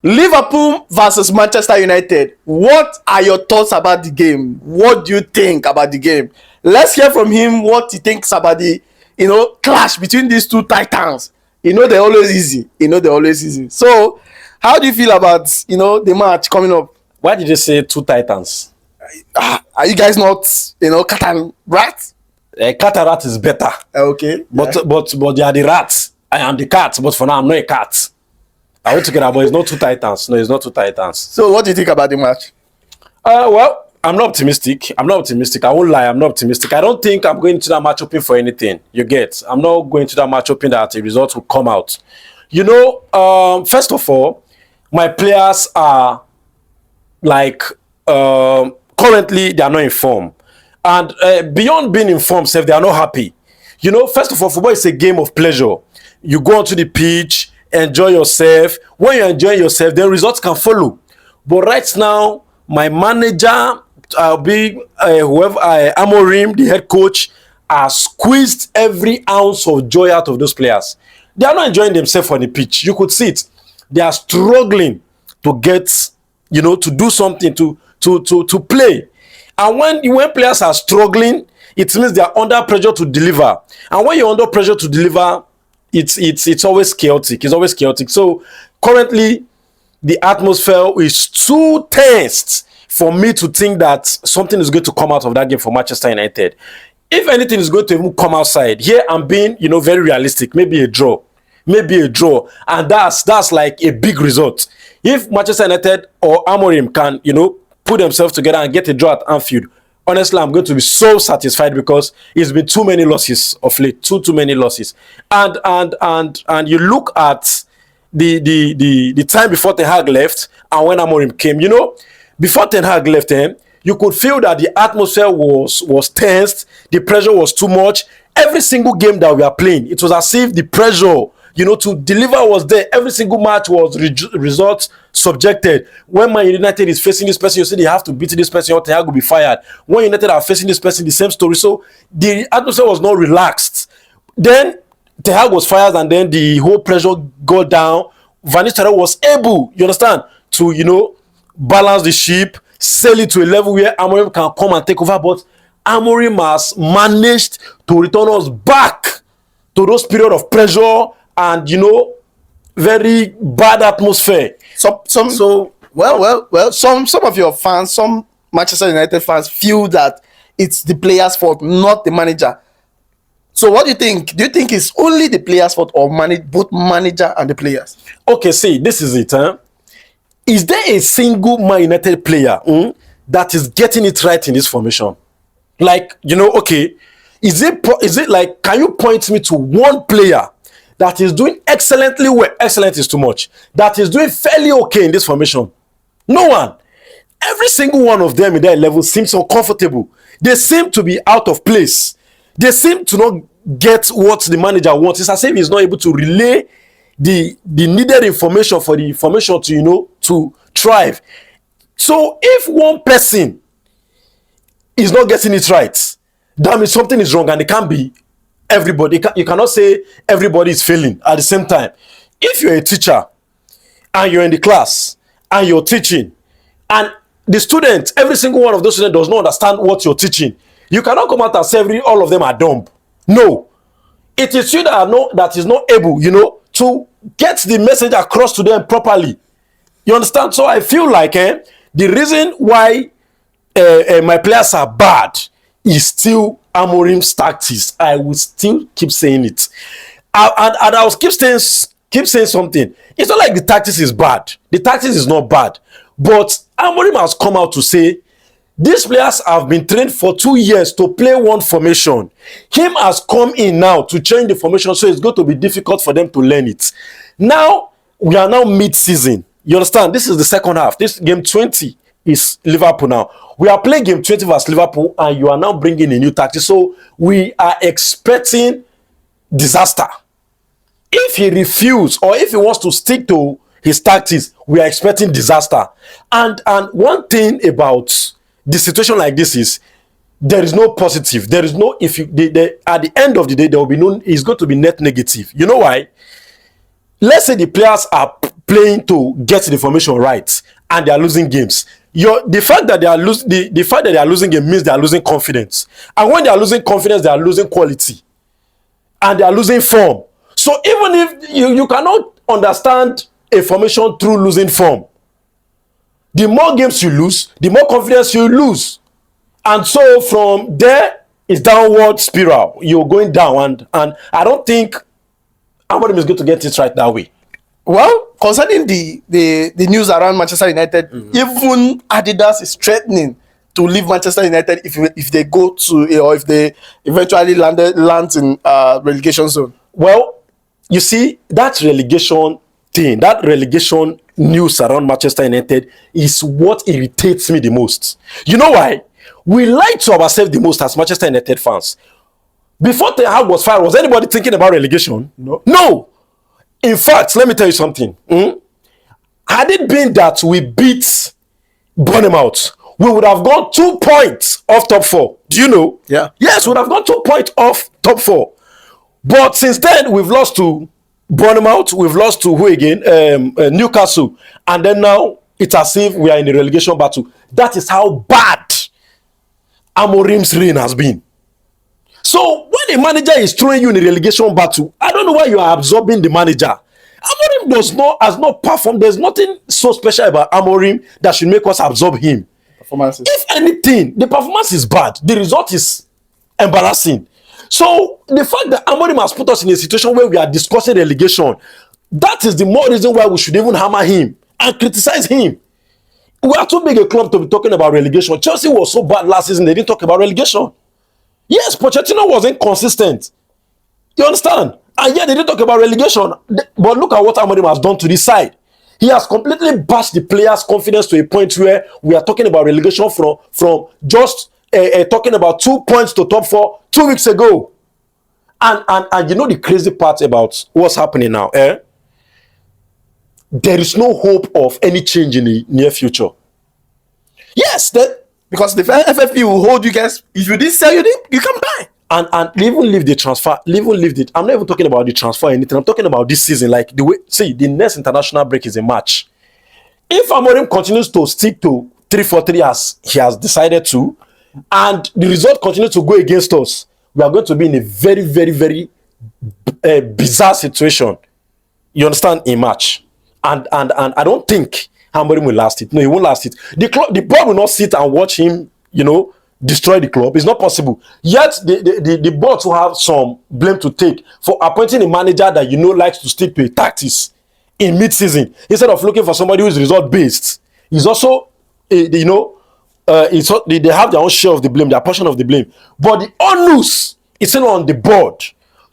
Liverpool versus Manchester United. What are your thoughts about the game? What do you think about the game? Let's hear from him what he thinks about the clash between these two titans. They're always easy. So, how do you feel about the match coming up? Why did you say two titans? Are you guys not cat and rat? Cat and rat is better. Okay. But they are the rats. I am the cat, but for now I'm not a cat. I want to get about it's not two titans. No, it's not two titans. So what do you think about the match? Well, I'm not optimistic. I won't lie, I'm not optimistic. I don't think I'm going to that match hoping for anything. You get? I'm not going to that match hoping that a result will come out. First of all, my players are like currently they are not informed. And beyond being informed, they are not happy. First of all, football is a game of pleasure. You go onto the pitch, enjoy yourself. When you enjoy yourself, then results can follow. But right now, my manager, Amorim, the head coach, has squeezed every ounce of joy out of those players. They are not enjoying themselves on the pitch. You could see it. They are struggling to get, to do something, to play. And when players are struggling, it means they are under pressure to deliver. And when you're under pressure to deliver, it's always chaotic. It's always chaotic. So currently, the atmosphere is too tense for me to think that something is going to come out of that game for Manchester United. If anything is going to even come outside, here I'm being, very realistic. Maybe a draw, and that's like a big result. If Manchester United or Amorim can, put themselves together and get a draw at Anfield, honestly, I'm going to be so satisfied because it's been too many losses of late, too many losses. And you look at the time before Ten Hag left and when Amorim came, before Ten Hag left, you could feel that the atmosphere was tensed, the pressure was too much. Every single game that we are playing, it was as if the pressure, to deliver was there. Every single match was results subjected. When Man United is facing this person, you say they have to beat this person or Ten Hag will be fired. When United are facing this person, the same story. So the atmosphere was not relaxed. Then Ten Hag was fired and then the whole pressure got down. Van Nistelrooy was able, you understand, to, balance the ship, sail it to a level where Amorim can come and take over. But Amorim has managed to return us back to those period of pressure and, very bad atmosphere. Some of your fans, some Manchester United fans feel that it's the players' fault, not the manager. So what do you think? Do you think it's only the players' fault or both manager and the players? Okay, see, this is it. Is there a single Man United player that is getting it right in this formation? Like, okay, is it like, can you point me to one player that is doing excellently well? Excellent is too much. That is doing fairly okay in this formation? No one. Every single one of them in that level seems uncomfortable. They seem to be out of place. They seem to not get what the manager wants. It's as if he's not able to relay the needed information for the formation to thrive. So if one person is not getting it right, that means something is wrong, and it can't be everybody. You cannot say everybody is failing at the same time. If you're a teacher and you're in the class and you're teaching, and the students, every single one of those students does not understand what you're teaching, you cannot come out and say all of them are dumb. No. It is you that is not able, to get the message across to them properly. You understand? So I feel like the reason why my players are bad is still Amorim's tactics. I will still keep saying it. And I will keep saying something. It's not like the tactics is bad. The tactics is not bad. But Amorim has come out to say, these players have been trained for 2 years to play one formation. Him has come in now to change the formation, so it's going to be difficult for them to learn it. Now, we are now mid-season. You understand? This is the second half. This game 20 is Liverpool now. We are playing game 20 versus Liverpool, and you are now bringing a new tactic. So, we are expecting disaster. If he refuses or if he wants to stick to his tactics, we are expecting disaster. And one thing about the situation like this is there is no positive. There is no, at the end of the day, there will be no, it's going to be net negative. You know why? Let's say the players are playing to get the formation right, and they are losing games. The fact that they are losing game means they are losing confidence, and when they are losing confidence, they are losing quality, and they are losing form. So even if you cannot understand a formation through losing form, the more games you lose, the more confidence you lose, and so from there it's downward spiral. You're going down, and I don't think Amorim is going to get it right that way. Well, concerning the news around Manchester United, even Adidas is threatening to leave Manchester United if they go to, or if they eventually land in relegation zone. Well, you see, that relegation thing, that relegation news around Manchester United is what irritates me the most. You know why? We lie to ourselves the most as Manchester United fans. Before Ten Hag was fired, was anybody thinking about relegation? No. In fact, let me tell you something. Had it been that we beat Bournemouth, we would have gone 2 points off top 4. Do you know? Yeah. Yes, we would have gone 2 points off top 4. But since then, we've lost to Bournemouth, we've lost to who again? Newcastle. And then now, it's as if we are in a relegation battle. That is how bad Amorim's reign has been. So when a manager is throwing you in a relegation battle, I don't know why you are absorbing the manager. Amorim has not performed. There's nothing so special about Amorim that should make us absorb him. Performances. If anything, the performance is bad. The result is embarrassing. So the fact that Amorim has put us in a situation where we are discussing relegation, that is the more reason why we should even hammer him and criticize him. We are too big a club to be talking about relegation. Chelsea was so bad last season, they didn't talk about relegation. Yes, Pochettino was inconsistent. You understand? And yeah, they didn't talk about relegation. But look at what Amorim has done to this side. He has completely bashed the players' confidence to a point where we are talking about relegation from just talking about 2 points to top 4 2 weeks ago. And you know the crazy part about what's happening now? There is no hope of any change in the near future. Yes, because the FFP will hold you guys. If you didn't sell, you can buy. And even leave the transfer, I'm not even talking about the transfer or anything. I'm talking about this season. Like the way, see, the next international break is a match. If Amorim continues to stick to 3-4-3 as he has decided to, and the result continues to go against us, we are going to be in a very, very, very bizarre situation. You understand? In March, and I don't think Amorim will last it. No, he won't last it. The board will not sit and watch him, destroy the club. It's not possible. Yet the board will have some blame to take for appointing a manager that likes to stick to a tactics in mid-season instead of looking for somebody who is result-based. He's also, they have their own share of the blame, their portion of the blame. But the onus is on the board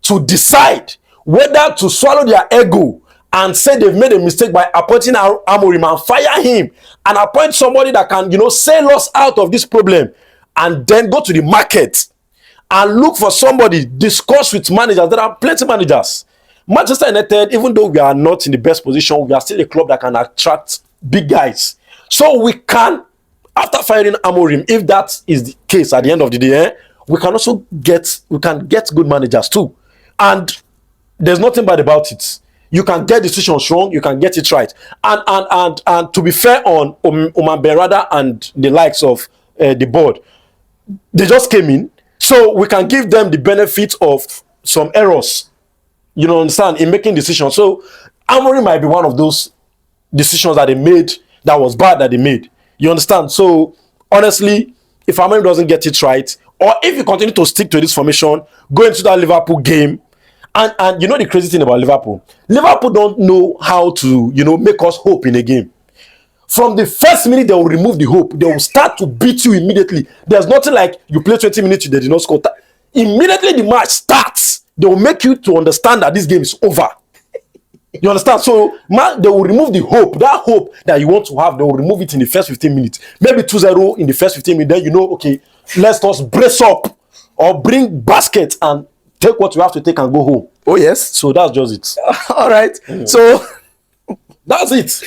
to decide whether to swallow their ego and say they've made a mistake by appointing Amorim and fire him and appoint somebody that can, sail us out of this problem, and then go to the market and look for somebody, discuss with managers. There are plenty of managers. Manchester United, even though we are not in the best position, we are still a club that can attract big guys. So we can, after firing Amorim, if that is the case at the end of the day, we can also get good managers too. And there's nothing bad about it. You can get decisions wrong, you can get it right. And to be fair on Oman Berada and the likes of the board, they just came in, so we can give them the benefit of some errors, understand, in making decisions. So Amorim might be one of those decisions that they made that was bad that they made. You understand? So honestly, if Amorim doesn't get it right, or if you continue to stick to this formation, go into that Liverpool game, and the crazy thing about Liverpool don't know how to, make us hope in a game. From the first minute, they will remove the hope. They will start to beat you immediately. There's nothing like you play 20 minutes, they did not score. Immediately the match starts, they will make you to understand that this game is over. You understand? So, they will remove the hope. That hope that you want to have, they will remove it in the first 15 minutes. Maybe 2-0 in the first 15 minutes. Then okay, let's just brace up or bring baskets and take what you have to take and go home. Oh, yes. So that's just it. All right. So that's it.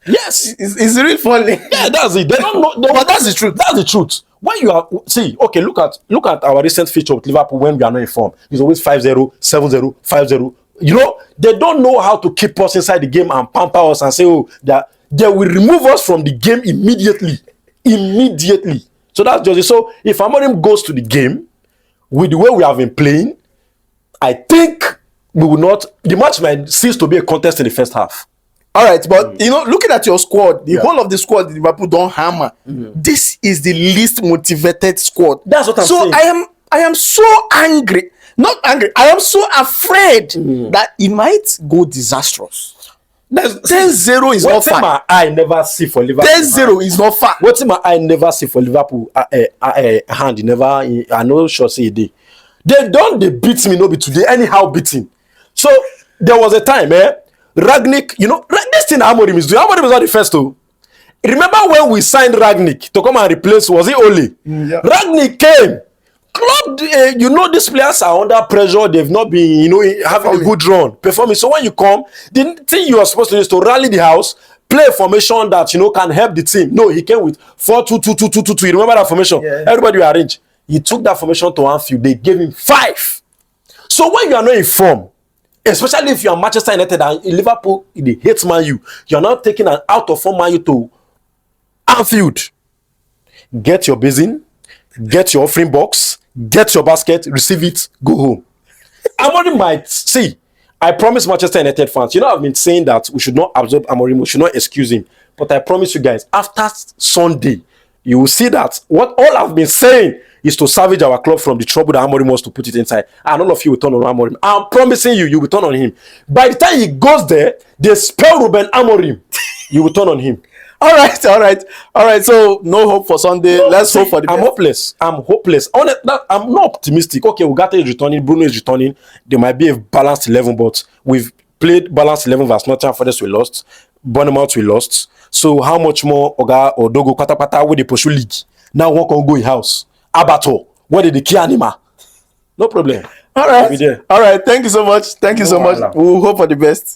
Yes. It's really funny. Yeah, that's it. They don't know. But that's the truth. That's the truth. When you are, look at our recent feature with Liverpool when we are not in form. It's always 5-0, 7-0, 5-0. You know, they don't know how to keep us inside the game and pamper us and say, oh, that they will remove us from the game immediately. Immediately. So that's just it. So if Amorim goes to the game with the way we have been playing, I think we will not. The match might cease to be a contest in the first half. All right, but you know, looking at your squad, the whole of the squad, Liverpool don't hammer. This is the least motivated squad. That's what I'm saying. So I am so angry. Not angry. I am so afraid that it might go disastrous. 10-0 is not far. My eye never see for Liverpool. 10-0 is not far. What my eye never see for Liverpool hand never. I know sure say they beat me no be today anyhow beating. So there was a time Ragnick, you know, this thing Amorim is doing. Amorim is not the first to. Remember when we signed Ragnick to come and replace, was it Ole? Yeah. Ragnick came. Klopp, you know, these players are under pressure. They've not been, you know, having a good run, performing. So when you come, the thing you are supposed to do is to rally the house, play a formation that, you know, can help the team. No, he came with 4-2-2-2-2-2. You remember that formation? Yeah. Everybody will arrange. He took that formation to Anfield. They gave him 5. So when you are not in form, especially if you are Manchester United and Liverpool, they hate Man U, you are not taking an out of form Man U to Anfield. Get your basin, get your offering box, get your basket, receive it, go home. Amorim might see. I promise Manchester United fans, you know, I've been saying that we should not absorb Amorim, we should not excuse him. But I promise you guys, after Sunday, you will see that what all I've been saying is to salvage our club from the trouble that Amorim wants to put it inside. And all of you will turn on Amorim. I'm promising you, you will turn on him. By the time he goes there, they spell Ruben Amorim. You will turn on him. All right. So no hope for Sunday. No, let's hope for the best. I'm hopeless. I'm not optimistic. Okay, Ugarte is returning. Bruno is returning. There might be a balanced 11, but we've played balanced 11 versus Nottingham Forest. We lost. Bournemouth we lost. So how much more Oga or Dogo Patapata with the pursue league? Now one can go in house. Abato. What did the key animal? No problem. All right. Thank you so much. We'll hope for the best.